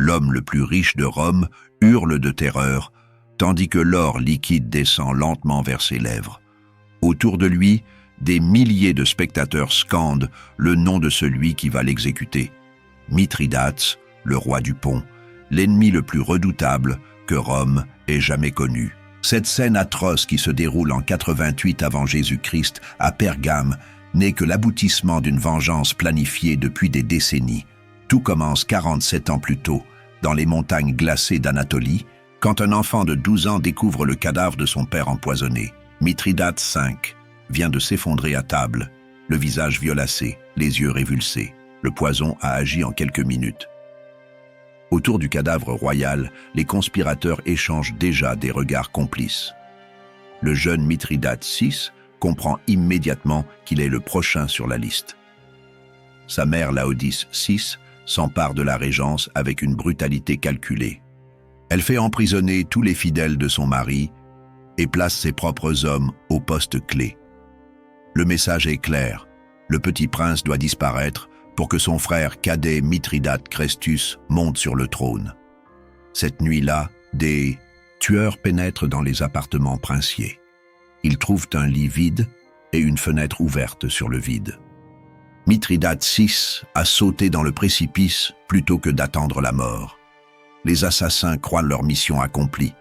l'homme le plus riche de Rome, hurle de terreur, tandis que l'or liquide descend lentement vers ses lèvres. Autour de lui, des milliers de spectateurs scandent le nom de celui qui va l'exécuter. Mithridate, le roi du pont, l'ennemi le plus redoutable que Rome ait jamais connu. Cette scène atroce qui se déroule en 88 avant Jésus-Christ à Pergame n'est que l'aboutissement d'une vengeance planifiée depuis des décennies. Tout commence 47 ans plus tôt, dans les montagnes glacées d'Anatolie, quand un enfant de 12 ans découvre le cadavre de son père empoisonné. Mithridate V vient de s'effondrer à table, le visage violacé, les yeux révulsés. Le poison a agi en quelques minutes. Autour du cadavre royal, les conspirateurs échangent déjà des regards complices. Le jeune Mithridate VI comprend immédiatement qu'il est le prochain sur la liste. Sa mère Laodice VI s'empare de la régence avec une brutalité calculée. Elle fait emprisonner tous les fidèles de son mari et place ses propres hommes au poste clé. Le message est clair, le petit prince doit disparaître pour que son frère cadet Mithridate Chrestus monte sur le trône. Cette nuit-là, des tueurs pénètrent dans les appartements princiers. Ils trouvent un lit vide et une fenêtre ouverte sur le vide. Mithridate VI a sauté dans le précipice plutôt que d'attendre la mort. Les assassins croient leur mission accomplie,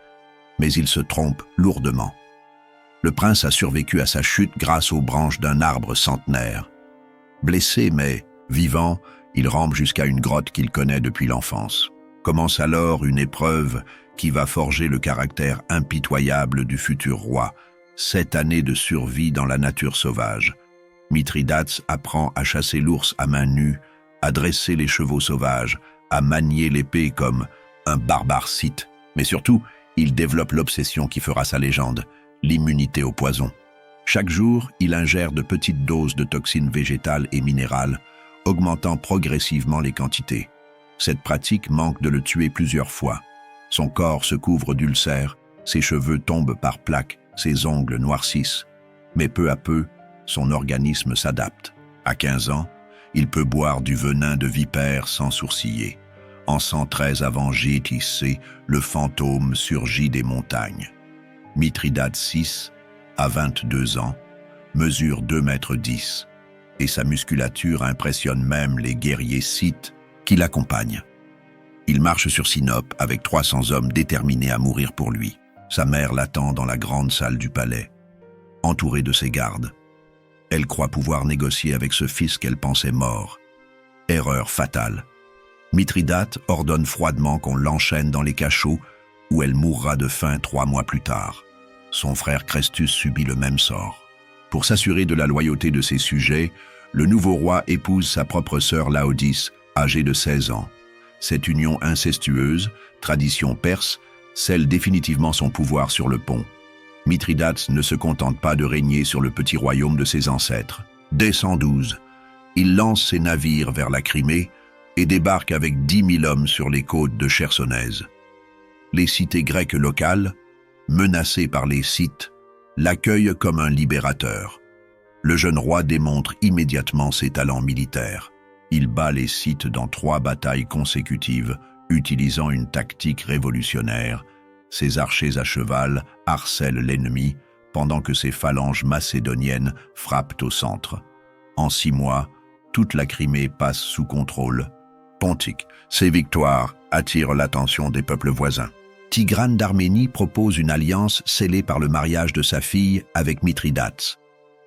mais ils se trompent lourdement. Le prince a survécu à sa chute grâce aux branches d'un arbre centenaire. Blessé mais vivant, il rampe jusqu'à une grotte qu'il connaît depuis l'enfance. Commence alors une épreuve qui va forger le caractère impitoyable du futur roi. 7 années de survie dans la nature sauvage. Mithridate apprend à chasser l'ours à main nue, à dresser les chevaux sauvages, à manier l'épée comme un barbare scythe. Mais surtout, il développe l'obsession qui fera sa légende, l'immunité au poison. Chaque jour, il ingère de petites doses de toxines végétales et minérales, augmentant progressivement les quantités. Cette pratique manque de le tuer plusieurs fois. Son corps se couvre d'ulcères, ses cheveux tombent par plaques, ses ongles noircissent. Mais peu à peu, son organisme s'adapte. À 15 ans, il peut boire du venin de vipère sans sourciller. En 113 avant JTC, le fantôme surgit des montagnes. Mithridate VI, à 22 ans, mesure 2,10 mètres et sa musculature impressionne même les guerriers scythes qui l'accompagnent. Il marche sur Sinope avec 300 hommes déterminés à mourir pour lui. Sa mère l'attend dans la grande salle du palais, entourée de ses gardes. Elle croit pouvoir négocier avec ce fils qu'elle pensait mort. Erreur fatale. Mithridate ordonne froidement qu'on l'enchaîne dans les cachots où elle mourra de faim 3 mois plus tard. Son frère Chrestus subit le même sort. Pour s'assurer de la loyauté de ses sujets, le nouveau roi épouse sa propre sœur Laodice, âgée de 16 ans. Cette union incestueuse, tradition perse, scelle définitivement son pouvoir sur le pont. Mithridate ne se contente pas de régner sur le petit royaume de ses ancêtres. Dès 112, il lance ses navires vers la Crimée et débarque avec 10 000 hommes sur les côtes de Chersonèse. Les cités grecques locales, menacées par les Scythes, l'accueillent comme un libérateur. Le jeune roi démontre immédiatement ses talents militaires. Il bat les Scythes dans 3 batailles consécutives, utilisant une tactique révolutionnaire. Ses archers à cheval harcèlent l'ennemi, pendant que ses phalanges macédoniennes frappent au centre. En 6 mois, toute la Crimée passe sous contrôle pontique. Ces victoires attirent l'attention des peuples voisins. Tigrane d'Arménie propose une alliance scellée par le mariage de sa fille avec Mithridate.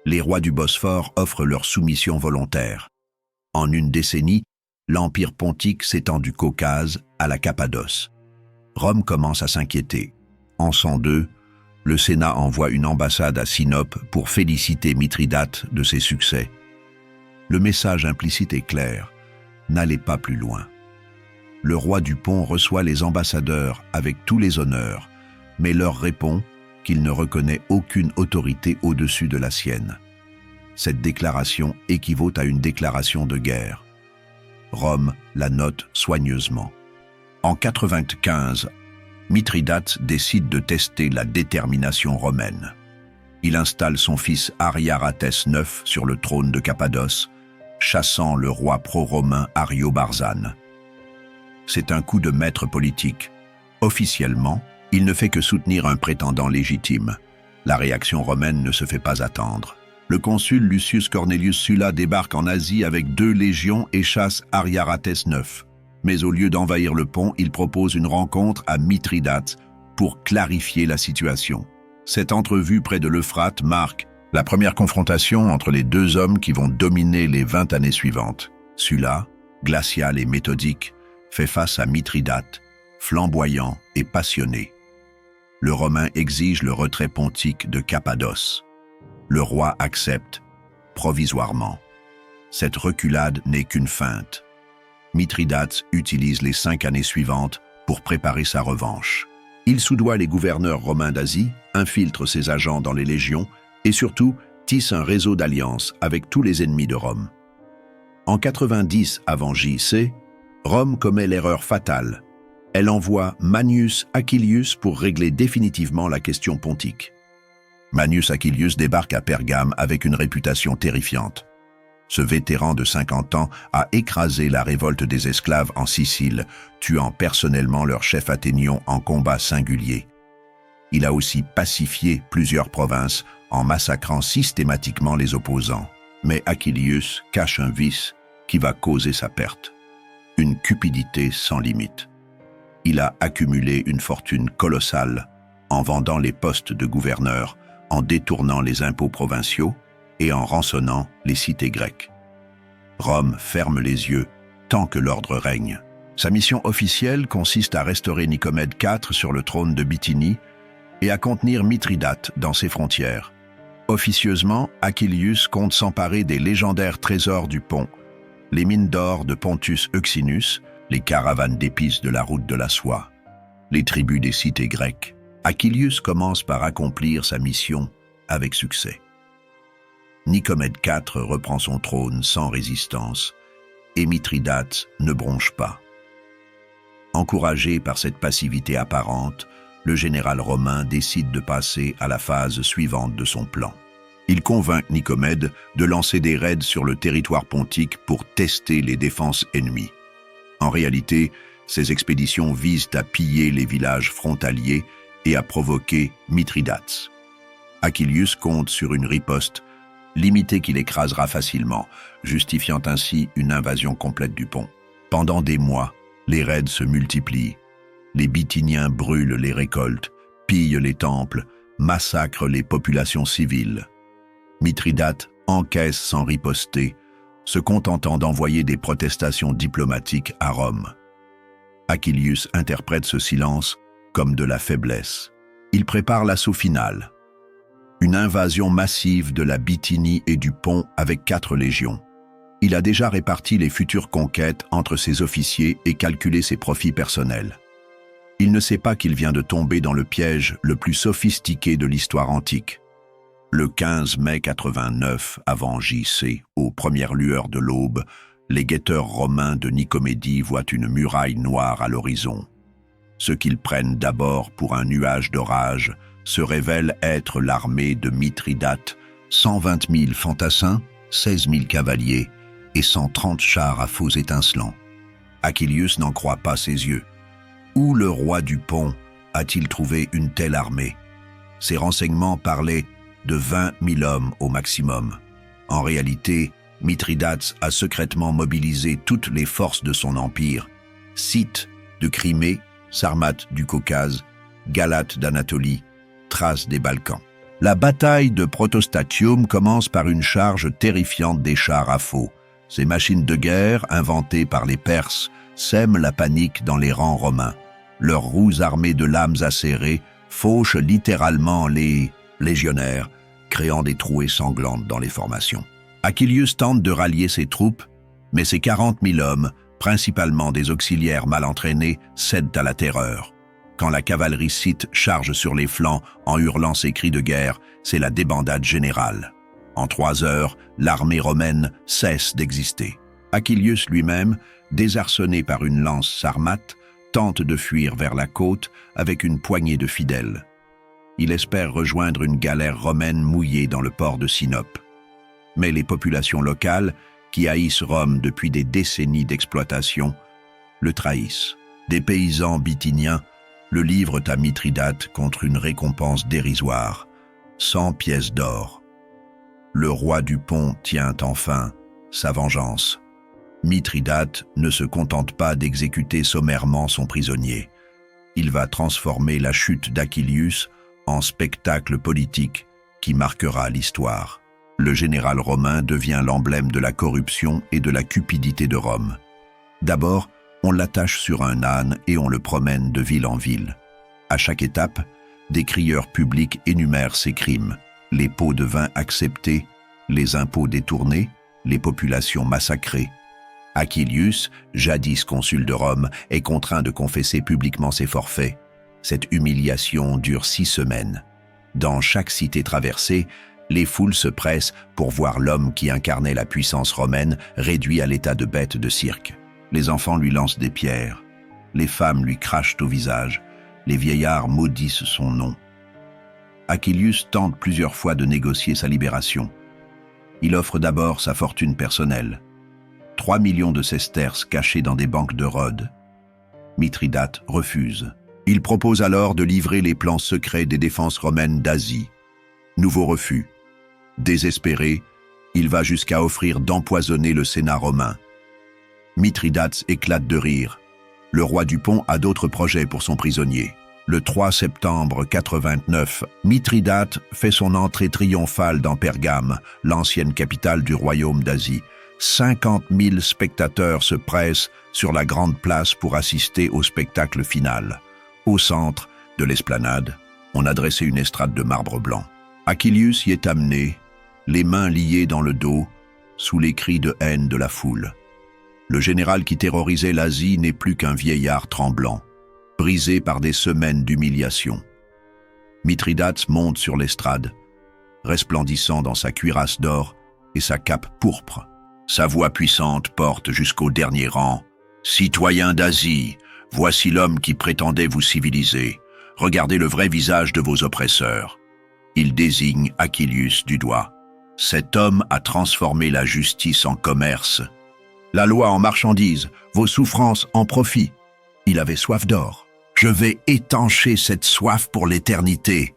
Les rois du Bosphore offrent leur soumission volontaire. En une décennie, l'empire pontique s'étend du Caucase à la Cappadoce. Rome commence à s'inquiéter. En 102, le Sénat envoie une ambassade à Sinope pour féliciter Mithridate de ses succès. Le message implicite est clair, n'allez pas plus loin. Le roi du pont reçoit les ambassadeurs avec tous les honneurs, mais leur répond qu'il ne reconnaît aucune autorité au-dessus de la sienne. Cette déclaration équivaut à une déclaration de guerre. Rome la note soigneusement. En 95, Mithridate décide de tester la détermination romaine. Il installe son fils Ariaratès IX sur le trône de Cappadoce, chassant le roi pro-romain Ariobarzane. c'est un coup de maître politique. Officiellement, il ne fait que soutenir un prétendant légitime. La réaction romaine ne se fait pas attendre. Le consul Lucius Cornelius Sulla débarque en Asie avec 2 légions et chasse Ariaratès IX. Mais au lieu d'envahir le pont, il propose une rencontre à Mithridate pour clarifier la situation. Cette entrevue près de l'Euphrate marque la première confrontation entre les 2 hommes qui vont dominer les 20 années suivantes. Sulla, glacial et méthodique, fait face à Mithridate, flamboyant et passionné. Le Romain exige le retrait pontique de Cappadoce. Le roi accepte, provisoirement. Cette reculade n'est qu'une feinte. Mithridate utilise les 5 années suivantes pour préparer sa revanche. Il soudoie les gouverneurs romains d'Asie, infiltre ses agents dans les légions et surtout tisse un réseau d'alliances avec tous les ennemis de Rome. En 90 avant JC, Rome commet l'erreur fatale. Elle envoie Manius Aquilius pour régler définitivement la question pontique. Manius Aquilius débarque à Pergame avec une réputation terrifiante. Ce vétéran de 50 ans a écrasé la révolte des esclaves en Sicile, tuant personnellement leur chef Athénion en combat singulier. Il a aussi pacifié plusieurs provinces en massacrant systématiquement les opposants. Mais Aquilius cache un vice qui va causer sa perte. Une cupidité sans limite. Il a accumulé une fortune colossale en vendant les postes de gouverneur, en détournant les impôts provinciaux et en rançonnant les cités grecques. Rome ferme les yeux tant que l'ordre règne. Sa mission officielle consiste à restaurer Nicomède IV sur le trône de Bithynie et à contenir Mithridate dans ses frontières. Officieusement, Aquilius compte s'emparer des légendaires trésors du pont, les mines d'or de Pontus Euxinus, les caravanes d'épices de la route de la soie, les tribus des cités grecques. Aquilius commence par accomplir sa mission avec succès. Nicomède IV reprend son trône sans résistance et Mithridate ne bronche pas. Encouragé par cette passivité apparente, le général romain décide de passer à la phase suivante de son plan. Il convainc Nicomède de lancer des raids sur le territoire pontique pour tester les défenses ennemies. En réalité, ces expéditions visent à piller les villages frontaliers et à provoquer Mithridate. Aquilius compte sur une riposte limitée qu'il écrasera facilement, justifiant ainsi une invasion complète du pont. Pendant des mois, les raids se multiplient. Les Bithyniens brûlent les récoltes, pillent les temples, massacrent les populations civiles. Mithridate encaisse sans riposter, se contentant d'envoyer des protestations diplomatiques à Rome. Aquilius interprète ce silence comme de la faiblesse. Il prépare l'assaut final. Une invasion massive de la Bithynie et du pont avec 4 légions. Il a déjà réparti les futures conquêtes entre ses officiers et calculé ses profits personnels. Il ne sait pas qu'il vient de tomber dans le piège le plus sophistiqué de l'histoire antique. Le 15 mai 89 avant JC, aux premières lueurs de l'aube, les guetteurs romains de Nicomédie voient une muraille noire à l'horizon. Ce qu'ils prennent d'abord pour un nuage d'orage se révèle être l'armée de Mithridate, 120 000 fantassins, 16 000 cavaliers et 130 chars à faux étincelants. Aquilius n'en croit pas ses yeux. Où le roi du pont a-t-il trouvé une telle armée? Ses renseignements parlaient de 20 000 hommes au maximum. En réalité, Mithridate a secrètement mobilisé toutes les forces de son empire, Scythes de Crimée, Sarmates du Caucase, Galates d'Anatolie, Thraces des Balkans. La bataille de Protostatium commence par une charge terrifiante des chars à faux. Ces machines de guerre, inventées par les Perses, sèment la panique dans les rangs romains. Leurs roues armées de lames acérées fauchent littéralement les légionnaires, créant des trouées sanglantes dans les formations. Aquilius tente de rallier ses troupes, mais ses 40 000 hommes, principalement des auxiliaires mal entraînés, cèdent à la terreur. Quand la cavalerie scythe charge sur les flancs en hurlant ses cris de guerre, c'est la débandade générale. En 3 heures, l'armée romaine cesse d'exister. Aquilius lui-même, désarçonné par une lance sarmate, tente de fuir vers la côte avec une poignée de fidèles. Il espère rejoindre une galère romaine mouillée dans le port de Sinope. Mais les populations locales, qui haïssent Rome depuis des décennies d'exploitation, le trahissent. Des paysans bithyniens le livrent à Mithridate contre une récompense dérisoire, 100 pièces d'or. Le roi du pont tient enfin sa vengeance. Mithridate ne se contente pas d'exécuter sommairement son prisonnier. Il va transformer la chute d'Achillius en spectacle politique qui marquera l'histoire. Le général romain devient l'emblème de la corruption et de la cupidité de Rome. D'abord, on l'attache sur un âne et on le promène de ville en ville. À chaque étape, des crieurs publics énumèrent ses crimes, les pots de vin acceptés, les impôts détournés, les populations massacrées. Achillius, jadis consul de Rome, est contraint de confesser publiquement ses forfaits. Cette humiliation dure 6 semaines. Dans chaque cité traversée, les foules se pressent pour voir l'homme qui incarnait la puissance romaine réduit à l'état de bête de cirque. Les enfants lui lancent des pierres, les femmes lui crachent au visage, les vieillards maudissent son nom. Achillius tente plusieurs fois de négocier sa libération. Il offre d'abord sa fortune personnelle, 3 millions de sesterces cachés dans des banques de Rhodes. Mithridate refuse. Il propose alors de livrer les plans secrets des défenses romaines d'Asie. Nouveau refus. Désespéré, il va jusqu'à offrir d'empoisonner le Sénat romain. Mithridate éclate de rire. Le roi du pont a d'autres projets pour son prisonnier. Le 3 septembre 89, Mithridate fait son entrée triomphale dans Pergame, l'ancienne capitale du royaume d'Asie. 50 000 spectateurs se pressent sur la grande place pour assister au spectacle final. Au centre de l'esplanade, on a dressé une estrade de marbre blanc. Achillius y est amené, les mains liées dans le dos, sous les cris de haine de la foule. Le général qui terrorisait l'Asie n'est plus qu'un vieillard tremblant, brisé par des semaines d'humiliation. Mithridate monte sur l'estrade, resplendissant dans sa cuirasse d'or et sa cape pourpre. Sa voix puissante porte jusqu'au dernier rang. « Citoyens d'Asie, voici l'homme qui prétendait vous civiliser. Regardez le vrai visage de vos oppresseurs. » Il désigne Achillius du doigt. Cet homme a transformé la justice en commerce. La loi en marchandise, vos souffrances en profit. Il avait soif d'or. Je vais étancher cette soif pour l'éternité.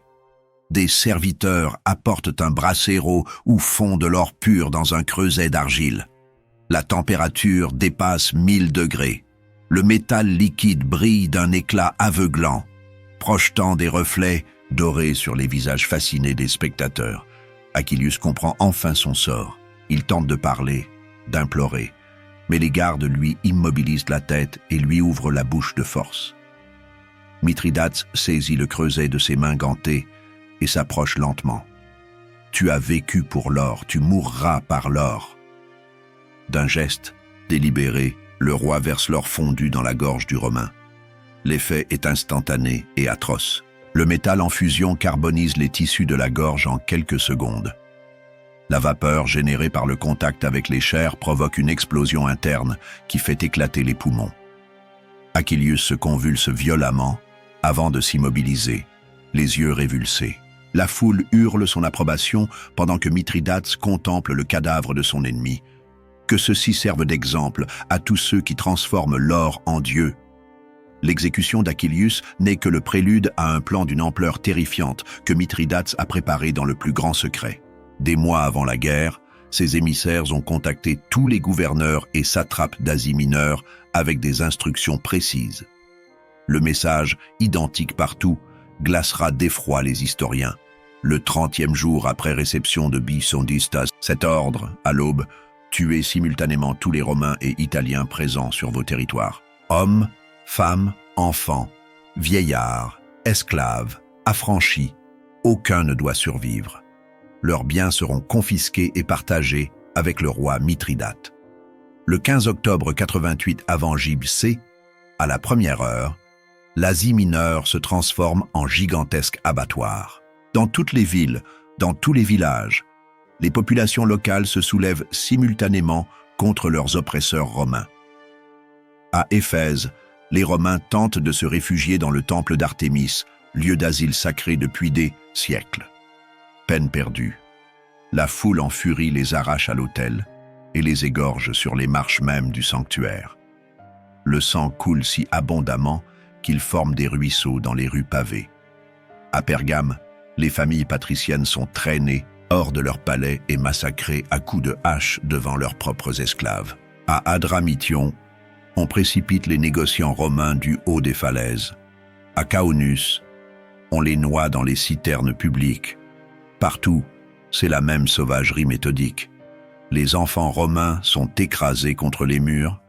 Des serviteurs apportent un brasero ou font de l'or pur dans un creuset d'argile. La température dépasse 1000 degrés. Le métal liquide brille d'un éclat aveuglant, projetant des reflets dorés sur les visages fascinés des spectateurs. Achillius comprend enfin son sort. Il tente de parler, d'implorer. Mais les gardes lui immobilisent la tête et lui ouvrent la bouche de force. Mithridate saisit le creuset de ses mains gantées et s'approche lentement. « Tu as vécu pour l'or, tu mourras par l'or. » D'un geste délibéré, le roi verse l'or fondu dans la gorge du Romain. L'effet est instantané et atroce. Le métal en fusion carbonise les tissus de la gorge en quelques secondes. La vapeur générée par le contact avec les chairs provoque une explosion interne qui fait éclater les poumons. Achillius se convulse violemment avant de s'immobiliser, les yeux révulsés. La foule hurle son approbation pendant que Mithridate contemple le cadavre de son ennemi. Que ceci serve d'exemple à tous ceux qui transforment l'or en Dieu. L'exécution d'Achillius n'est que le prélude à un plan d'une ampleur terrifiante que Mithridate a préparé dans le plus grand secret. Des mois avant la guerre, ses émissaires ont contacté tous les gouverneurs et satrapes d'Asie mineure avec des instructions précises. Le message, identique partout, glacera d'effroi les historiens. Le 30e jour après réception de Bisondistas, cet ordre, à l'aube, tuait simultanément tous les Romains et Italiens présents sur vos territoires. Hommes, femmes, enfants, vieillards, esclaves, affranchis, aucun ne doit survivre. Leurs biens seront confisqués et partagés avec le roi Mithridate. Le 15 octobre 88 avant J.B.C., à la première heure, l'Asie mineure se transforme en gigantesque abattoir. Dans toutes les villes, dans tous les villages, les populations locales se soulèvent simultanément contre leurs oppresseurs romains. À Éphèse, les Romains tentent de se réfugier dans le temple d'Artémis, lieu d'asile sacré depuis des siècles. Peine perdue. La foule en furie les arrache à l'autel et les égorge sur les marches mêmes du sanctuaire. Le sang coule si abondamment qu'il forme des ruisseaux dans les rues pavées. À Pergame, les familles patriciennes sont traînées hors de leur palais et massacrées à coups de hache devant leurs propres esclaves. À Adramyttion, on précipite les négociants romains du haut des falaises. À Caunus, on les noie dans les citernes publiques. Partout, c'est la même sauvagerie méthodique. Les enfants romains sont écrasés contre les murs,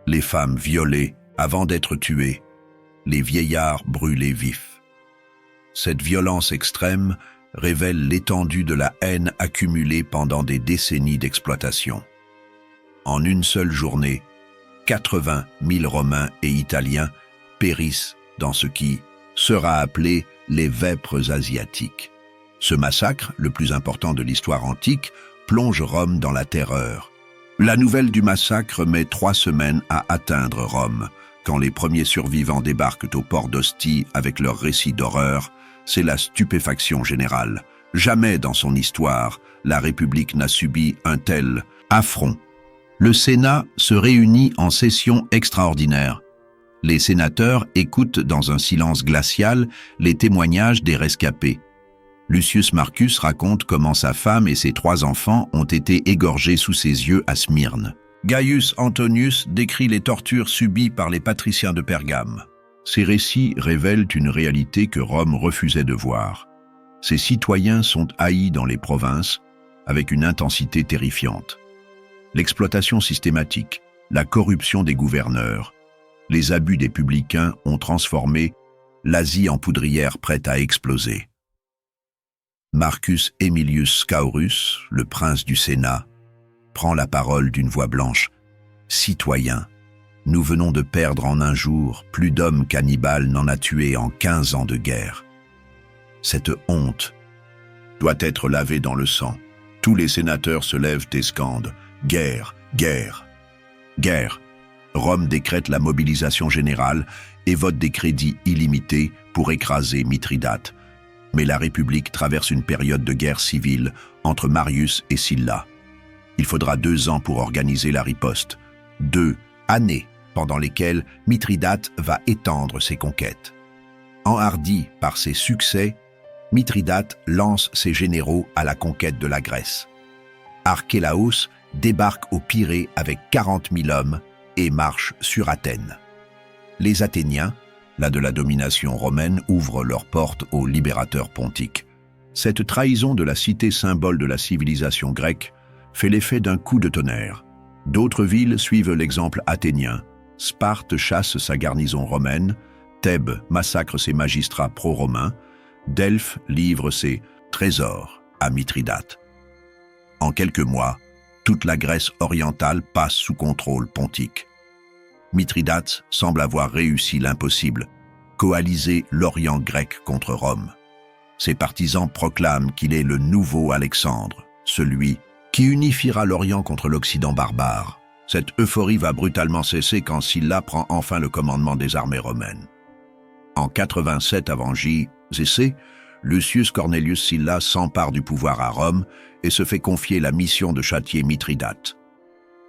les femmes violées avant d'être tuées, les vieillards brûlés vifs. Cette violence extrême révèle l'étendue de la haine accumulée pendant des décennies d'exploitation. En une seule journée, 80 000 Romains et Italiens périssent dans ce qui sera appelé les vêpres asiatiques. Ce massacre, le plus important de l'histoire antique, plonge Rome dans la terreur. La nouvelle du massacre met 3 semaines à atteindre Rome. Quand les premiers survivants débarquent au port d'Ostie avec leurs récits d'horreur, c'est la stupéfaction générale. Jamais dans son histoire, la République n'a subi un tel affront. Le Sénat se réunit en session extraordinaire. Les sénateurs écoutent dans un silence glacial les témoignages des rescapés. Lucius Marcus raconte comment sa femme et ses 3 enfants ont été égorgés sous ses yeux à Smyrne. Gaius Antonius décrit les tortures subies par les patriciens de Pergame. Ces récits révèlent une réalité que Rome refusait de voir. Ses citoyens sont haïs dans les provinces avec une intensité terrifiante. L'exploitation systématique, la corruption des gouverneurs, les abus des publicains ont transformé l'Asie en poudrière prête à exploser. Marcus Aemilius Scaurus, le prince du Sénat, prend la parole d'une voix blanche. « Citoyens, nous venons de perdre en un jour plus d'hommes cannibales n'en a tué en 15 ans de guerre. Cette honte doit être lavée dans le sang. Tous les sénateurs se lèvent et scandent « Guerre, guerre, guerre !» Rome décrète la mobilisation générale et vote des crédits illimités pour écraser Mithridate. Mais la République traverse une période de guerre civile entre Marius et Sylla. Il faudra 2 ans pour organiser la riposte. 2 années pendant lesquelles Mithridate va étendre ses conquêtes. Enhardi par ses succès, Mithridate lance ses généraux à la conquête de la Grèce. Archélaos débarque au Pirée avec 40 000 hommes et marche sur Athènes. Les Athéniens, là de la domination romaine, ouvrent leurs portes aux libérateurs pontiques. Cette trahison de la cité symbole de la civilisation grecque fait l'effet d'un coup de tonnerre. D'autres villes suivent l'exemple athénien. Sparte chasse sa garnison romaine, Thèbes massacre ses magistrats pro-romains, Delphes livre ses trésors à Mithridate. En quelques mois, toute la Grèce orientale passe sous contrôle pontique. Mithridate semble avoir réussi l'impossible, coaliser l'Orient grec contre Rome. Ses partisans proclament qu'il est le nouveau Alexandre, celui qui unifiera l'Orient contre l'Occident barbare. Cette euphorie va brutalement cesser quand Sylla prend enfin le commandement des armées romaines. En 87 avant J.C., Lucius Cornelius Sylla s'empare du pouvoir à Rome et se fait confier la mission de châtier Mithridate.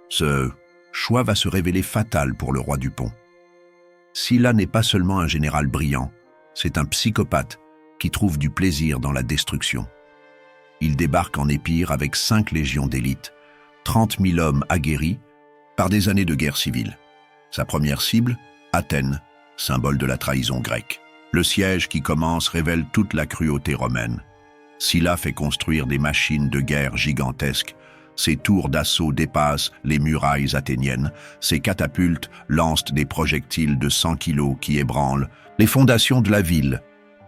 Ce choix va se révéler fatal pour le roi du Pont. Sylla n'est pas seulement un général brillant, c'est un psychopathe qui trouve du plaisir dans la destruction. Il débarque en Épire avec 5 légions d'élite, 30 000 hommes aguerris par des années de guerre civile. Sa première cible, Athènes, symbole de la trahison grecque. Le siège qui commence révèle toute la cruauté romaine. Sylla fait construire des machines de guerre gigantesques. Ses tours d'assaut dépassent les murailles athéniennes. Ses catapultes lancent des projectiles de 100 kilos qui ébranlent les fondations de la ville.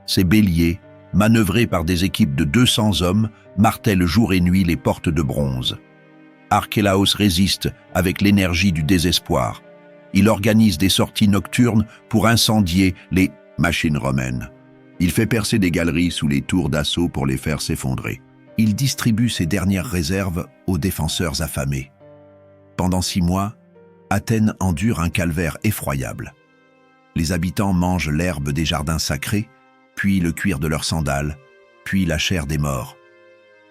Ses béliers, manœuvrés par des équipes de 200 hommes, martèlent jour et nuit les portes de bronze. Archélaos résiste avec l'énergie du désespoir. Il organise des sorties nocturnes pour incendier les machines romaines. Il fait percer des galeries sous les tours d'assaut pour les faire s'effondrer. Il distribue ses dernières réserves aux défenseurs affamés. Pendant 6 mois, Athènes endure un calvaire effroyable. Les habitants mangent l'herbe des jardins sacrés, puis le cuir de leurs sandales, puis la chair des morts.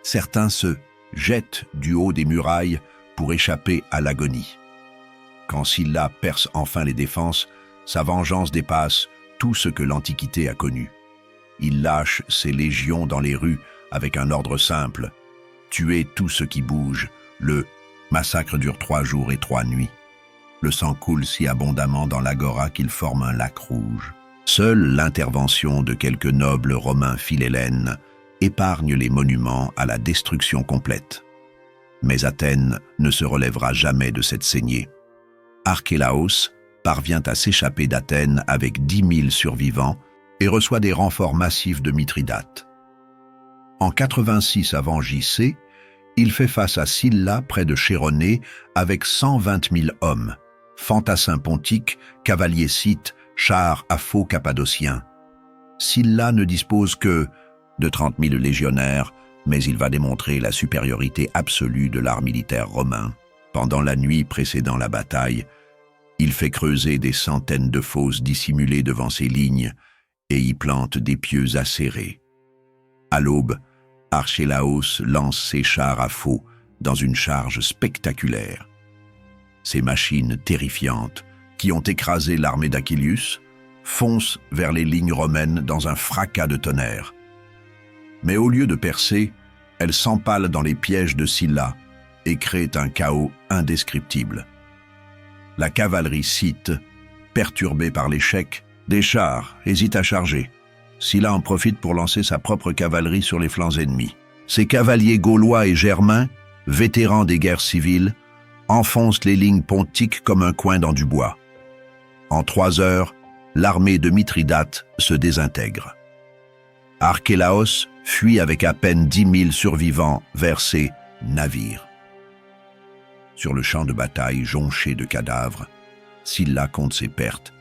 Certains se jettent du haut des murailles pour échapper à l'agonie. Quand Sylla perce enfin les défenses, sa vengeance dépasse tout ce que l'Antiquité a connu. Il lâche ses légions dans les rues avec un ordre simple: tuer tout ce qui bouge. Le massacre dure 3 jours et 3 nuits. Le sang coule si abondamment dans l'agora qu'il forme un lac rouge. Seule l'intervention de quelques nobles romains philhellènes épargne les monuments à la destruction complète. Mais Athènes ne se relèvera jamais de cette saignée. Archélaos parvient à s'échapper d'Athènes avec 10 000 survivants et reçoit des renforts massifs de Mithridate. En 86 avant JC, il fait face à Sylla près de Chéronée avec 120 000 hommes, fantassins pontiques, cavaliers scythes, chars afaux cappadociens. Sylla ne dispose que de 30 000 légionnaires, mais il va démontrer la supériorité absolue de l'art militaire romain. Pendant la nuit précédant la bataille, il fait creuser des centaines de fosses dissimulées devant ses lignes et y plante des pieux acérés. À l'aube, Archélaos lance ses chars à faux dans une charge spectaculaire. Ces machines terrifiantes, qui ont écrasé l'armée d'Achilleus, foncent vers les lignes romaines dans un fracas de tonnerre. Mais au lieu de percer, elles s'empalent dans les pièges de Sylla et créent un chaos indescriptible. La cavalerie scythe, perturbée par l'échec des chars, hésite à charger. Sylla en profite pour lancer sa propre cavalerie sur les flancs ennemis. Ses cavaliers gaulois et germains, vétérans des guerres civiles, enfoncent les lignes pontiques comme un coin dans du bois. En 3 heures, l'armée de Mithridate se désintègre. Archélaos fuit avec à peine 10 000 survivants vers ses navires. Sur le champ de bataille jonché de cadavres, Sylla compte ses pertes,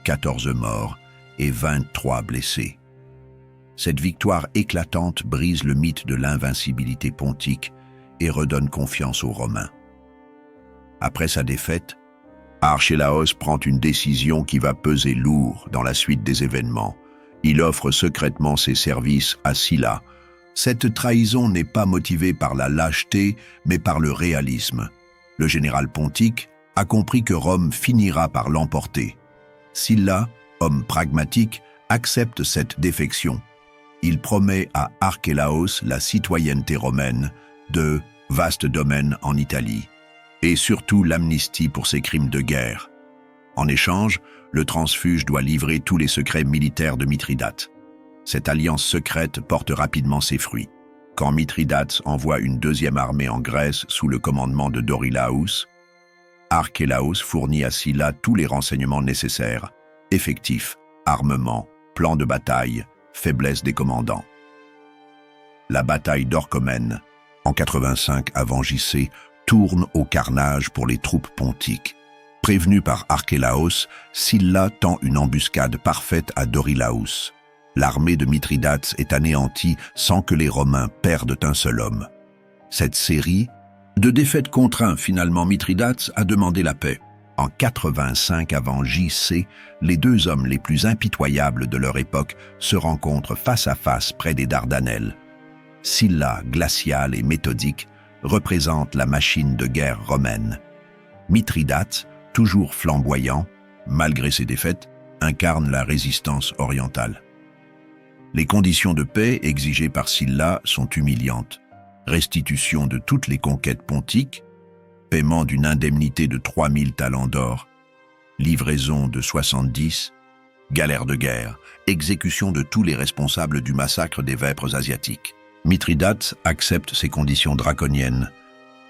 14 morts et 23 blessés. Cette victoire éclatante brise le mythe de l'invincibilité pontique et redonne confiance aux Romains. Après sa défaite, Archélaos prend une décision qui va peser lourd dans la suite des événements. Il offre secrètement ses services à Sylla. Cette trahison n'est pas motivée par la lâcheté, mais par le réalisme. Le général pontique a compris que Rome finira par l'emporter. Sylla, homme pragmatique, accepte cette défection. Il promet à Archélaos la citoyenneté romaine, de vastes domaines en Italie, et surtout l'amnistie pour ses crimes de guerre. En échange, le transfuge doit livrer tous les secrets militaires de Mithridate. Cette alliance secrète porte rapidement ses fruits. Quand Mithridate envoie une 2e armée en Grèce sous le commandement de Dorilaos, Archélaos fournit à Sylla tous les renseignements nécessaires: effectifs, armement, plan de bataille, faiblesse des commandants. La bataille d'Orchomène, en 85 avant JC, tourne au carnage pour les troupes pontiques. Prévenu par Archélaos, Sylla tend une embuscade parfaite à Dorilaos. L'armée de Mithridate est anéantie sans que les Romains perdent un seul homme. Cette série de défaites contraint finalement Mithridate à demander la paix. En 85 avant JC, les 2 hommes les plus impitoyables de leur époque se rencontrent face à face près des Dardanelles. Sylla, glacial et méthodique, représente la machine de guerre romaine. Mithridate, toujours flamboyant, malgré ses défaites, incarne la résistance orientale. Les conditions de paix exigées par Sylla sont humiliantes. Restitution de toutes les conquêtes pontiques, paiement d'une indemnité de 3000 talents d'or, livraison de 70, galère de guerre, exécution de tous les responsables du massacre des vêpres asiatiques. Mithridate accepte ces conditions draconiennes,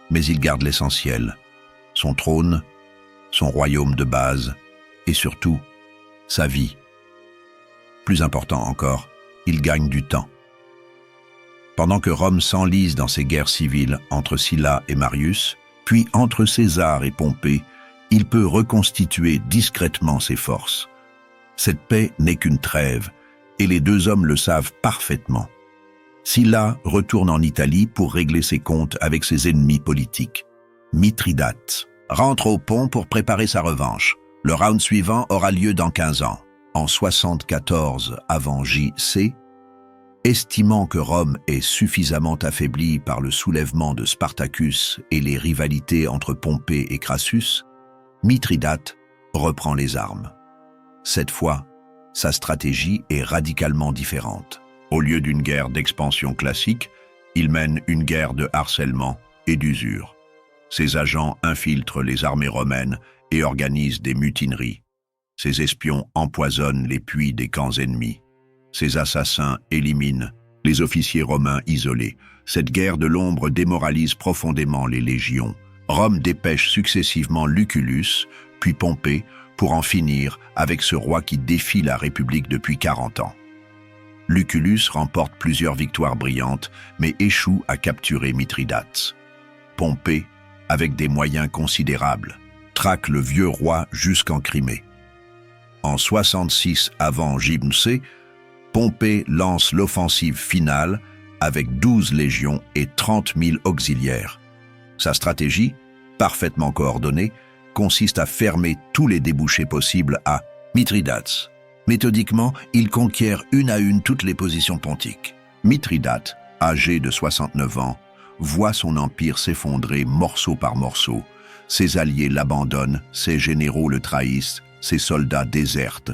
mais il garde l'essentiel: son trône, son royaume de base et surtout sa vie. Plus important encore, il gagne du temps. Pendant que Rome s'enlise dans ses guerres civiles entre Sylla et Marius, puis entre César et Pompée, il peut reconstituer discrètement ses forces. Cette paix n'est qu'une trêve, et les 2 hommes le savent parfaitement. Sylla retourne en Italie pour régler ses comptes avec ses ennemis politiques. Mithridate rentre au pont pour préparer sa revanche. Le round suivant aura lieu dans 15 ans. En 74 avant JC, estimant que Rome est suffisamment affaiblie par le soulèvement de Spartacus et les rivalités entre Pompée et Crassus, Mithridate reprend les armes. Cette fois, sa stratégie est radicalement différente. Au lieu d'une guerre d'expansion classique, il mène une guerre de harcèlement et d'usure. Ses agents infiltrent les armées romaines et organisent des mutineries. Ses espions empoisonnent les puits des camps ennemis. Ses assassins éliminent les officiers romains isolés. Cette guerre de l'ombre démoralise profondément les légions. Rome dépêche successivement Lucullus, puis Pompée, pour en finir avec ce roi qui défie la République depuis 40 ans. Lucullus remporte plusieurs victoires brillantes, mais échoue à capturer Mithridate. Pompée, avec des moyens considérables, traque le vieux roi jusqu'en Crimée. En 66 avant J.C., Pompée lance l'offensive finale avec 12 légions et 30 000 auxiliaires. Sa stratégie, parfaitement coordonnée, consiste à fermer tous les débouchés possibles à Mithridate. Méthodiquement, il conquiert une à une toutes les positions pontiques. Mithridate, âgé de 69 ans, voit son empire s'effondrer morceau par morceau. Ses alliés l'abandonnent, ses généraux le trahissent, ses soldats désertent.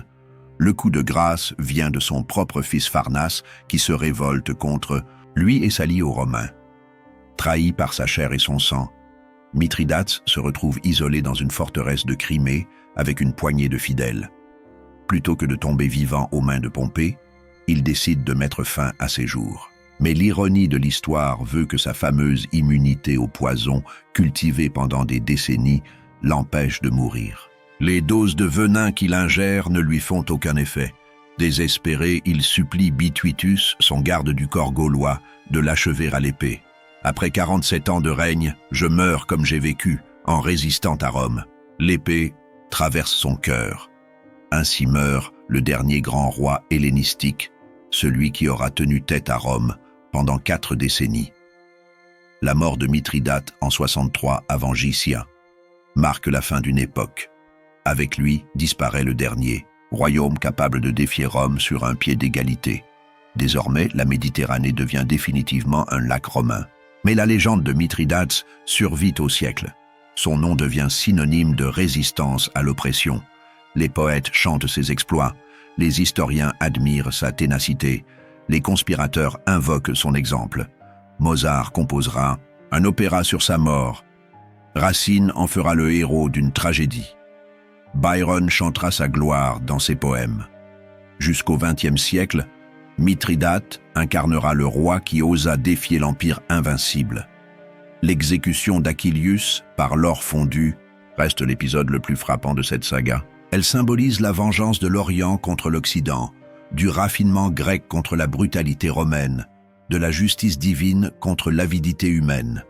Le coup de grâce vient de son propre fils Pharnace qui se révolte contre lui et s'allie aux Romains. Trahi par sa chair et son sang, Mithridate se retrouve isolé dans une forteresse de Crimée avec une poignée de fidèles. Plutôt que de tomber vivant aux mains de Pompée, il décide de mettre fin à ses jours. Mais l'ironie de l'histoire veut que sa fameuse immunité au poison, cultivée pendant des décennies, l'empêche de mourir. Les doses de venin qu'il ingère ne lui font aucun effet. Désespéré, il supplie Bituitus, son garde du corps gaulois, de l'achever à l'épée. Après 47 ans de règne, je meurs comme j'ai vécu, en résistant à Rome. L'épée traverse son cœur. Ainsi meurt le dernier grand roi hellénistique, celui qui aura tenu tête à Rome pendant 4 décennies. La mort de Mithridate en 63 avant J.C. marque la fin d'une époque. Avec lui disparaît le dernier, royaume capable de défier Rome sur un pied d'égalité. Désormais, la Méditerranée devient définitivement un lac romain. Mais la légende de Mithridate survit au siècle. Son nom devient synonyme de résistance à l'oppression. Les poètes chantent ses exploits, les historiens admirent sa ténacité, les conspirateurs invoquent son exemple. Mozart composera un opéra sur sa mort. Racine en fera le héros d'une tragédie. Byron chantera sa gloire dans ses poèmes. Jusqu'au XXe siècle, Mithridate incarnera le roi qui osa défier l'empire invincible. L'exécution d'Achillius par l'or fondu reste l'épisode le plus frappant de cette saga. Elle symbolise la vengeance de l'Orient contre l'Occident, du raffinement grec contre la brutalité romaine, de la justice divine contre l'avidité humaine.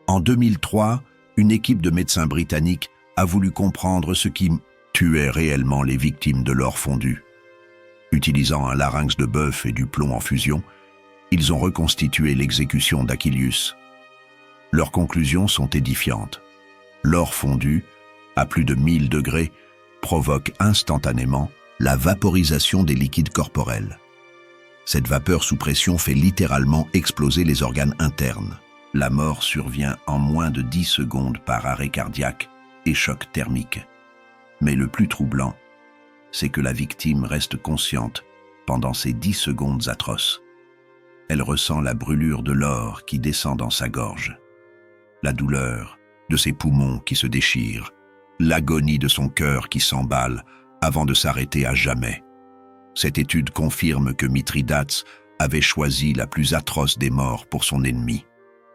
En 2003, une équipe de médecins britanniques a voulu comprendre ce qui tuait réellement les victimes de l'or fondu. Utilisant un larynx de bœuf et du plomb en fusion, ils ont reconstitué l'exécution d'Achillius. Leurs conclusions sont édifiantes. L'or fondu, à plus de 1000 degrés, provoque instantanément la vaporisation des liquides corporels. Cette vapeur sous pression fait littéralement exploser les organes internes. La mort survient en moins de 10 secondes par arrêt cardiaque et choc thermique. Mais le plus troublant, c'est que la victime reste consciente pendant ces 10 secondes atroces. Elle ressent la brûlure de l'or qui descend dans sa gorge, la douleur de ses poumons qui se déchirent, l'agonie de son cœur qui s'emballe avant de s'arrêter à jamais. Cette étude confirme que Mithridate avait choisi la plus atroce des morts pour son ennemi.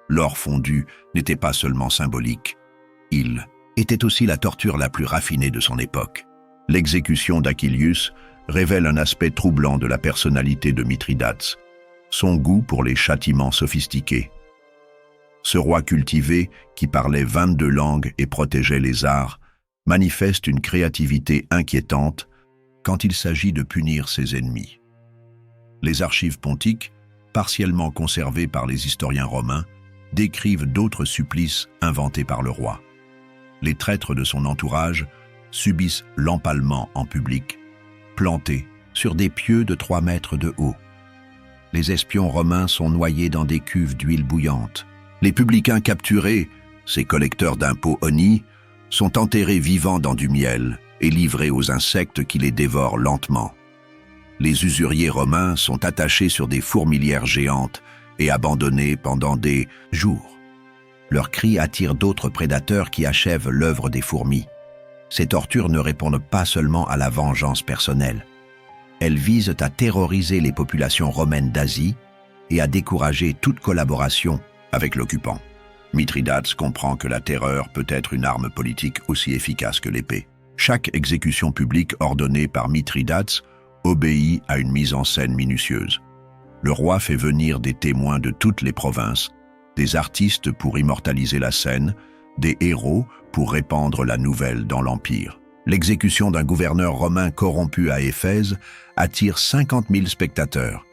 L'or fondu n'était pas seulement symbolique, il était aussi la torture la plus raffinée de son époque. L'exécution d'Achillius révèle un aspect troublant de la personnalité de Mithridate, son goût pour les châtiments sophistiqués. Ce roi cultivé, qui parlait 22 langues et protégeait les arts, manifeste une créativité inquiétante quand il s'agit de punir ses ennemis. Les archives pontiques, partiellement conservées par les historiens romains, décrivent d'autres supplices inventés par le roi. Les traîtres de son entourage subissent l'empalement en public, plantés sur des pieux de 3 mètres de haut. Les espions romains sont noyés dans des cuves d'huile bouillante. Les publicains capturés, ces collecteurs d'impôts honnis, sont enterrés vivants dans du miel et livrés aux insectes qui les dévorent lentement. Les usuriers romains sont attachés sur des fourmilières géantes et abandonnés pendant des jours. Leurs cris attirent d'autres prédateurs qui achèvent l'œuvre des fourmis. Ces tortures ne répondent pas seulement à la vengeance personnelle. Elles visent à terroriser les populations romaines d'Asie et à décourager toute collaboration avec l'occupant. Mithridate comprend que la terreur peut être une arme politique aussi efficace que l'épée. Chaque exécution publique ordonnée par Mithridate obéit à une mise en scène minutieuse. Le roi fait venir des témoins de toutes les provinces, des artistes pour immortaliser la scène, des héros pour répandre la nouvelle dans l'Empire. L'exécution d'un gouverneur romain corrompu à Éphèse attire 50 000 spectateurs.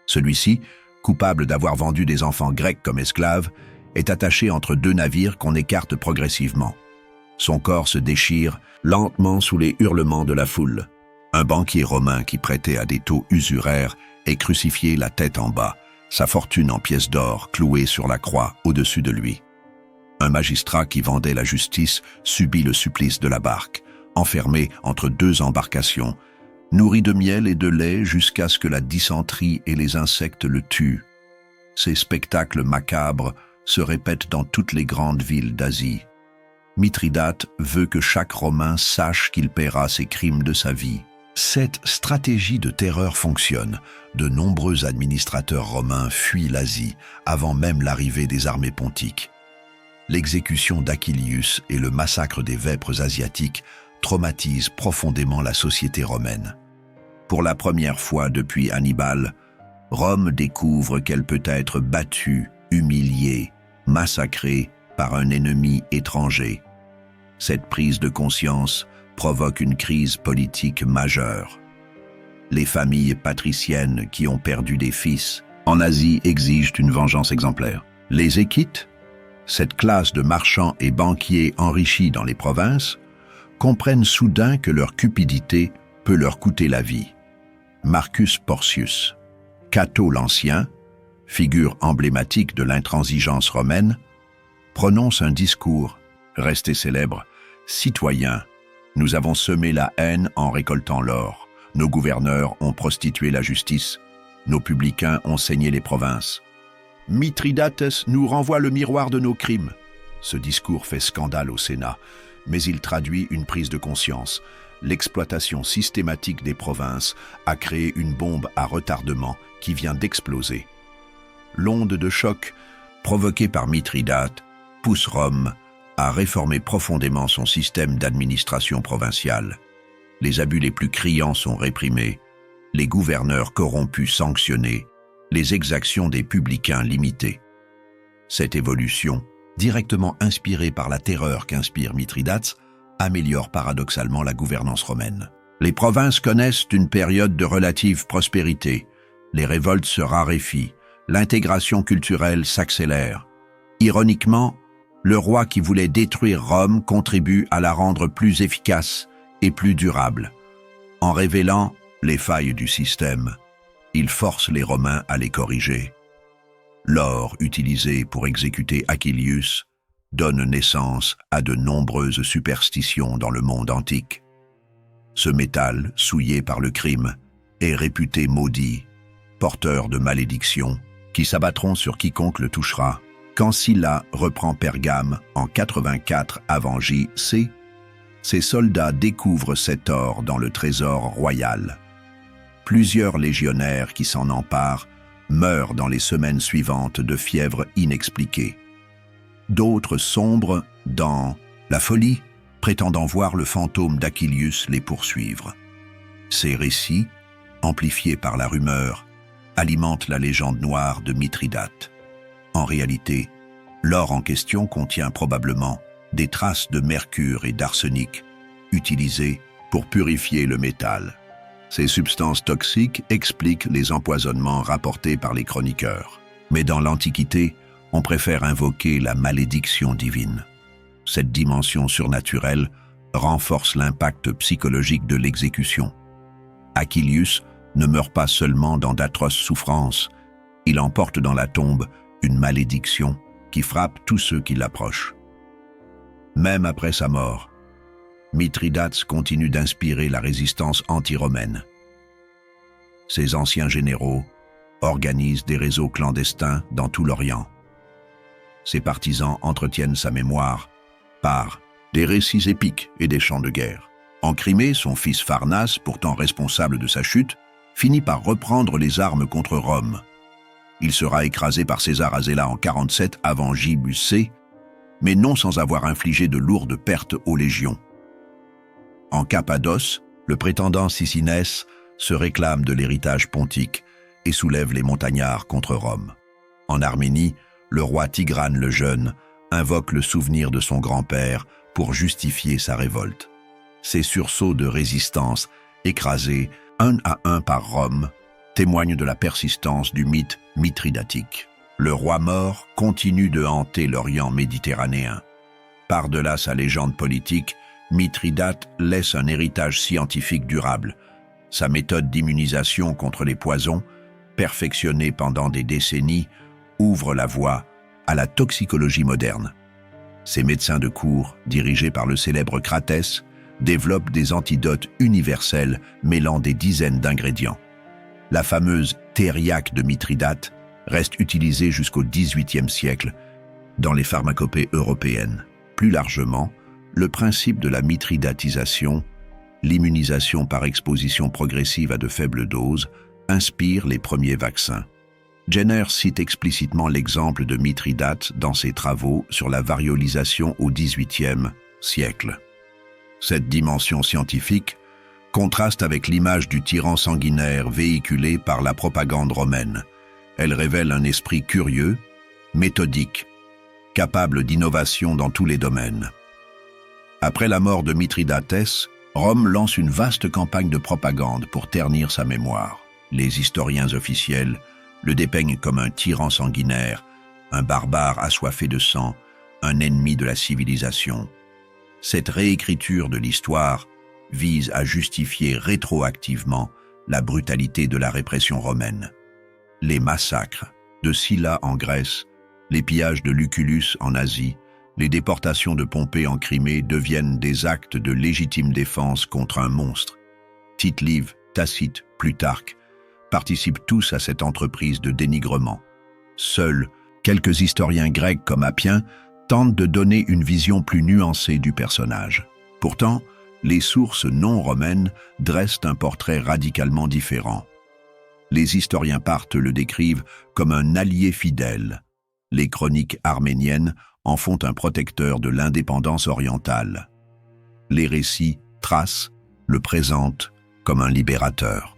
Celui-ci, coupable d'avoir vendu des enfants grecs comme esclaves, est attaché entre deux navires qu'on écarte progressivement. Son corps se déchire lentement sous les hurlements de la foule. Un banquier romain qui prêtait à des taux usuraires est crucifié la tête en bas, sa fortune en pièces d'or clouée sur la croix au-dessus de lui. Un magistrat qui vendait la justice subit le supplice de la barque, enfermé entre deux embarcations, nourri de miel et de lait jusqu'à ce que la dysenterie et les insectes le tuent. Ces spectacles macabres se répètent dans toutes les grandes villes d'Asie. Mithridate veut que chaque Romain sache qu'il paiera ses crimes de sa vie. Cette stratégie de terreur fonctionne. De nombreux administrateurs romains fuient l'Asie avant même l'arrivée des armées pontiques. L'exécution d'Aquilius et le massacre des vêpres asiatiques traumatisent profondément la société romaine. Pour la première fois depuis Hannibal, Rome découvre qu'elle peut être battue, humiliée, massacrée par un ennemi étranger. Cette prise de conscience provoque une crise politique majeure. Les familles patriciennes qui ont perdu des fils en Asie exigent une vengeance exemplaire. Les Équites, cette classe de marchands et banquiers enrichis dans les provinces, comprennent soudain que leur cupidité peut leur coûter la vie. Marcus Porcius, Cato l'Ancien, figure emblématique de l'intransigeance romaine, prononce un discours, resté célèbre: « Citoyens, nous avons semé la haine en récoltant l'or. Nos gouverneurs ont prostitué la justice. Nos publicains ont saigné les provinces. Mithridates nous renvoie le miroir de nos crimes. » Ce discours fait scandale au Sénat, mais il traduit une prise de conscience. L'exploitation systématique des provinces a créé une bombe à retardement qui vient d'exploser. L'onde de choc provoquée par Mithridate pousse Rome à réformer profondément son système d'administration provinciale. Les abus les plus criants sont réprimés, les gouverneurs corrompus sanctionnés, les exactions des publicains limitées. Cette évolution, directement inspirée par la terreur qu'inspire Mithridate, améliore paradoxalement la gouvernance romaine. Les provinces connaissent une période de relative prospérité, les révoltes se raréfient, l'intégration culturelle s'accélère. Ironiquement, le roi qui voulait détruire Rome contribue à la rendre plus efficace et plus durable. En révélant les failles du système, il force les Romains à les corriger. L'or utilisé pour exécuter Aquilius donne naissance à de nombreuses superstitions dans le monde antique. Ce métal, souillé par le crime, est réputé maudit, porteur de malédictions qui s'abattront sur quiconque le touchera. Quand Sylla reprend Pergame en 84 avant J.C., ses soldats découvrent cet or dans le trésor royal. Plusieurs légionnaires qui s'en emparent meurent dans les semaines suivantes de fièvre inexpliquée. D'autres sombrent dans la folie, prétendant voir le fantôme d'Aquilius les poursuivre. Ces récits, amplifiés par la rumeur, alimentent la légende noire de Mithridate. En réalité, l'or en question contient probablement des traces de mercure et d'arsenic, utilisées pour purifier le métal. Ces substances toxiques expliquent les empoisonnements rapportés par les chroniqueurs. Mais dans l'Antiquité, on préfère invoquer la malédiction divine. Cette dimension surnaturelle renforce l'impact psychologique de l'exécution. Aquilius ne meurt pas seulement dans d'atroces souffrances, il emporte dans la tombe une malédiction qui frappe tous ceux qui l'approchent. Même après sa mort, Mithridate continue d'inspirer la résistance anti-romaine. Ses anciens généraux organisent des réseaux clandestins dans tout l'Orient. Ses partisans entretiennent sa mémoire par des récits épiques et des chants de guerre. En Crimée, son fils Pharnace, pourtant responsable de sa chute, finit par reprendre les armes contre Rome. Il sera écrasé par César Azéla en 47 avant J. C, mais non sans avoir infligé de lourdes pertes aux légions. En Cappadoce, le prétendant Sicinès se réclame de l'héritage pontique et soulève les montagnards contre Rome. En Arménie, le roi Tigrane le Jeune invoque le souvenir de son grand-père pour justifier sa révolte. Ces sursauts de résistance, écrasés un à un par Rome, témoignent de la persistance du mythe mithridatique. Le roi mort continue de hanter l'Orient méditerranéen. Par-delà sa légende politique, Mithridate laisse un héritage scientifique durable. Sa méthode d'immunisation contre les poisons, perfectionnée pendant des décennies, ouvre la voie à la toxicologie moderne. Ses médecins de cour, dirigés par le célèbre Cratès, développent des antidotes universels mêlant des dizaines d'ingrédients. La fameuse thériaque de Mithridate reste utilisée jusqu'au XVIIIe siècle dans les pharmacopées européennes. Plus largement, le principe de la mithridatisation, l'immunisation par exposition progressive à de faibles doses, inspire les premiers vaccins. Jenner cite explicitement l'exemple de Mithridate dans ses travaux sur la variolisation au XVIIIe siècle. Cette dimension scientifique contraste avec l'image du tyran sanguinaire véhiculée par la propagande romaine. Elle révèle un esprit curieux, méthodique, capable d'innovation dans tous les domaines. Après la mort de Mithridates, Rome lance une vaste campagne de propagande pour ternir sa mémoire. Les historiens officiels le dépeignent comme un tyran sanguinaire, un barbare assoiffé de sang, un ennemi de la civilisation. Cette réécriture de l'histoire vise à justifier rétroactivement la brutalité de la répression romaine. Les massacres de Sylla en Grèce, les pillages de Lucullus en Asie, les déportations de Pompée en Crimée deviennent des actes de légitime défense contre un monstre. Tite-Live, Tacite, Plutarque participent tous à cette entreprise de dénigrement. Seuls quelques historiens grecs comme Appien tentent de donner une vision plus nuancée du personnage. Pourtant, les sources non romaines dressent un portrait radicalement différent. Les historiens parthes le décrivent comme un allié fidèle. Les chroniques arméniennes en font un protecteur de l'indépendance orientale. Les récits Thrace le présentent comme un libérateur.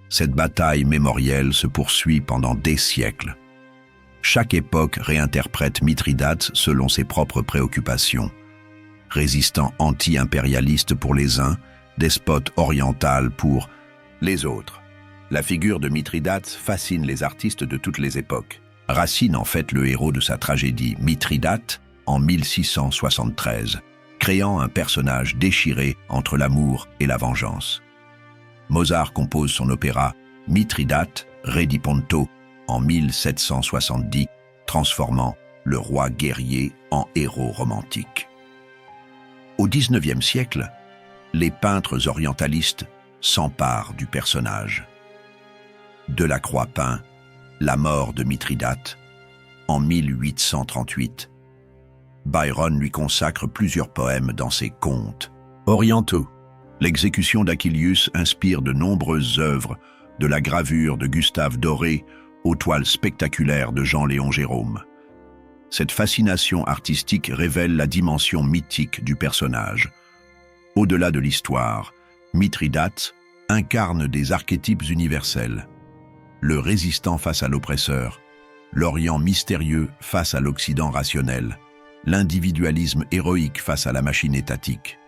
Cette bataille mémorielle se poursuit pendant des siècles. Chaque époque réinterprète Mithridate selon ses propres préoccupations. Résistant anti-impérialiste pour les uns, despote oriental pour les autres. La figure de Mithridate fascine les artistes de toutes les époques. Racine en fait le héros de sa tragédie Mithridate en 1673, créant un personnage déchiré entre l'amour et la vengeance. Mozart compose son opéra Mithridate, Re di Ponto en 1770, transformant le roi guerrier en héros romantique. Au XIXe siècle, les peintres orientalistes s'emparent du personnage. Delacroix peint La mort de Mithridate en 1838. Byron lui consacre plusieurs poèmes dans ses contes orientaux. L'exécution d'Achillius inspire de nombreuses œuvres, de la gravure de Gustave Doré aux toiles spectaculaires de Jean-Léon Gérôme. Cette fascination artistique révèle la dimension mythique du personnage. Au-delà de l'histoire, Mithridate incarne des archétypes universels. Le résistant face à l'oppresseur, l'Orient mystérieux face à l'Occident rationnel, l'individualisme héroïque face à la machine étatique.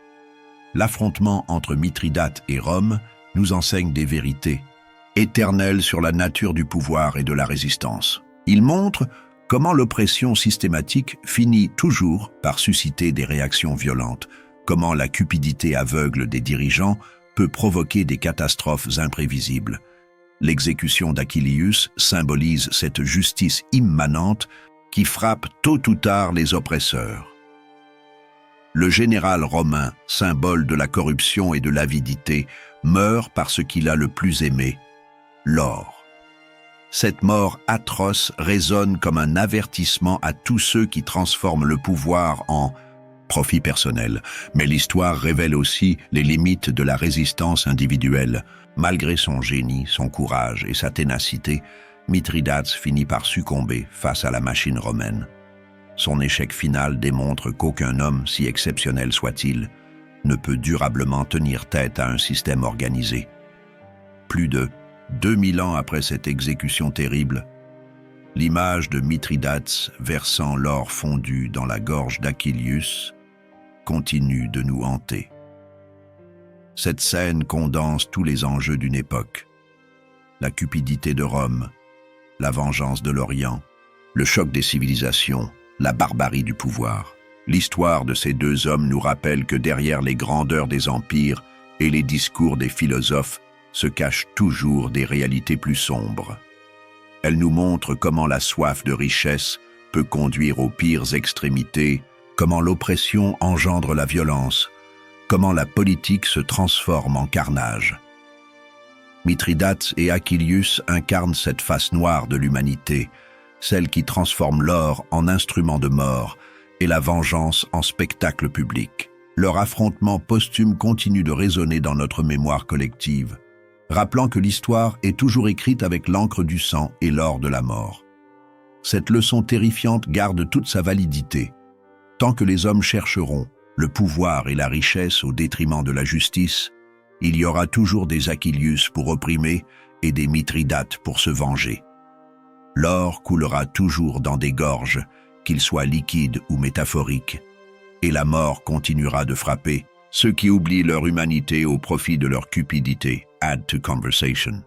L'affrontement entre Mithridate et Rome nous enseigne des vérités éternelles sur la nature du pouvoir et de la résistance. Il montre comment l'oppression systématique finit toujours par susciter des réactions violentes, comment la cupidité aveugle des dirigeants peut provoquer des catastrophes imprévisibles. L'exécution d'Achillius symbolise cette justice immanente qui frappe tôt ou tard les oppresseurs. Le général romain, symbole de la corruption et de l'avidité, meurt par ce qu'il a le plus aimé, l'or. Cette mort atroce résonne comme un avertissement à tous ceux qui transforment le pouvoir en profit personnel. Mais l'histoire révèle aussi les limites de la résistance individuelle. Malgré son génie, son courage et sa ténacité, Mithridate finit par succomber face à la machine romaine. Son échec final démontre qu'aucun homme, si exceptionnel soit-il, ne peut durablement tenir tête à un système organisé. Plus de 2000 ans après cette exécution terrible, l'image de Mithridate versant l'or fondu dans la gorge d'Achilleus continue de nous hanter. Cette scène condense tous les enjeux d'une époque. La cupidité de Rome, la vengeance de l'Orient, le choc des civilisations, la barbarie du pouvoir. L'histoire de ces deux hommes nous rappelle que derrière les grandeurs des empires et les discours des philosophes se cachent toujours des réalités plus sombres. Elle nous montre comment la soif de richesse peut conduire aux pires extrémités, comment l'oppression engendre la violence, comment la politique se transforme en carnage. Mithridate et Achilleus incarnent cette face noire de l'humanité, celle qui transforme l'or en instrument de mort et la vengeance en spectacle public. Leur affrontement posthume continue de résonner dans notre mémoire collective, rappelant que l'histoire est toujours écrite avec l'encre du sang et l'or de la mort. Cette leçon terrifiante garde toute sa validité. Tant que les hommes chercheront le pouvoir et la richesse au détriment de la justice, il y aura toujours des Achilleus pour opprimer et des Mithridates pour se venger. L'or coulera toujours dans des gorges, qu'ils soient liquides ou métaphoriques, et la mort continuera de frapper ceux qui oublient leur humanité au profit de leur cupidité. Add to conversation.